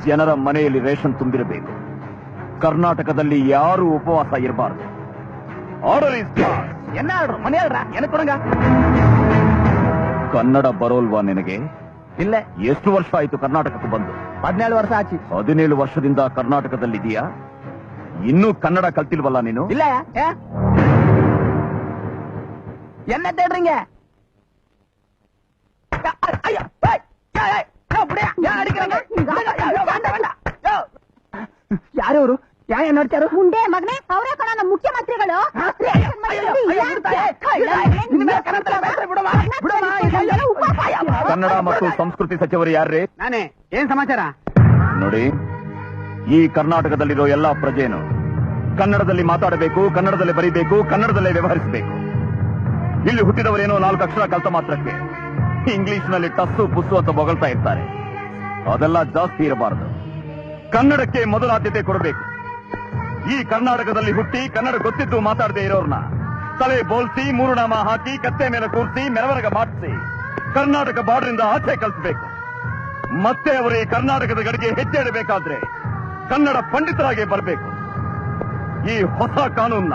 ಜನರ ಮನೆಯಲ್ಲಿ ರೇಷನ್ ತುಂಬಿರಬೇಕು. ಕರ್ನಾಟಕದಲ್ಲಿ ಯಾರು ಉಪವಾಸ ಇರಬಾರದು. ಆರ್ಡರ್ ಇಸ್ என்ன ஆர்டர் மணி ஆர்டரா எனக்கு கொடுங்க. ಕನ್ನಡ ಬರೋಲ್ವಾ ನಿನಗೆ? ಇಲ್ಲ. ಎಷ್ಟು ವರ್ಷ ಆಯ್ತು ಕರ್ನಾಟಕಕ್ಕೆ ಬಂದು? 17 ವರ್ಷ ಆಚಿ. 17 ವರ್ಷದಿಂದ ಕರ್ನಾಟಕದಲ್ಲಿದೆಯಾ? ಇನ್ನೂ ಕನ್ನಡ ಕಲ್ತಿಲ್ವಲ್ಲ ನೀನು? ಇಲ್ಲ. என்ன தேடுறீங்க? ಯಾರು ಅವರು? ಯಾರು ನೋಡ್ತಾರು? ಮುಂಡೆ ಮಗನೇ, ಅವರೇ ಕಣ ನಮ್ಮ ಮುಖ್ಯಮಂತ್ರಿಗಳು. ಕನ್ನಡ ಮತ್ತು ಸಂಸ್ಕೃತಿ ಸಚಿವರು ಯಾರ್ರೀ? ನಾನೇ. ಏನ್ ಸಮಾಚಾರ? ನೋಡಿ, ಈ ಕರ್ನಾಟಕದಲ್ಲಿರೋ ಎಲ್ಲಾ ಪ್ರಜೆನು ಕನ್ನಡದಲ್ಲಿ ಮಾತಾಡಬೇಕು, ಕನ್ನಡದಲ್ಲೇ ಬರೀಬೇಕು, ಕನ್ನಡದಲ್ಲೇ ವ್ಯವಹರಿಸಬೇಕು. ಇಲ್ಲಿ ಹುಟ್ಟಿದವರೇನೋ 4 ಅಕ್ಷರ ಕಲ್ತ ಮಾತ್ರಕ್ಕೆ ಇಂಗ್ಲಿಷ್ ನಲ್ಲಿ ಟಸ್ಸು ಪುಸ್ಸು ಅಂತ ಬೊಗಳ್ತಾ ಇರ್ತಾರೆ. ಅದೆಲ್ಲ ಜಾಸ್ತಿ ಇರಬಾರದು. ಕನ್ನಡಕ್ಕೆ ಮೊದಲ ಆದ್ಯತೆ ಕೊಡಬೇಕು. ಈ ಕರ್ನಾಟಕದಲ್ಲಿ ಹುಟ್ಟಿ ಕನ್ನಡ ಗೊತ್ತಿದ್ದು ಮಾತಾಡದೆ ಇರೋರ್ನ ತಲೆ ಬೋಲ್ಸಿ, 3 ನಾಮ ಹಾಕಿ, ಕತ್ತೆ ಮೇಲೆ ಕೂರಿಸಿ, ಮೆರವಣಿಗೆ ಮಾಡಿಸಿ ಕರ್ನಾಟಕ ಬಾರ್ಡರಿಂದ ಆಚೆ ಕಲಿಸಬೇಕು. ಮತ್ತೆ ಅವರು ಈ ಕರ್ನಾಟಕದ ಗಡಿಗೆ ಹೆಜ್ಜೆ ಇಡಬೇಕಾದ್ರೆ ಕನ್ನಡ ಪಂಡಿತರಾಗಿ ಬರಬೇಕು. ಈ ಹೊಸ ಕಾನೂನ್ನ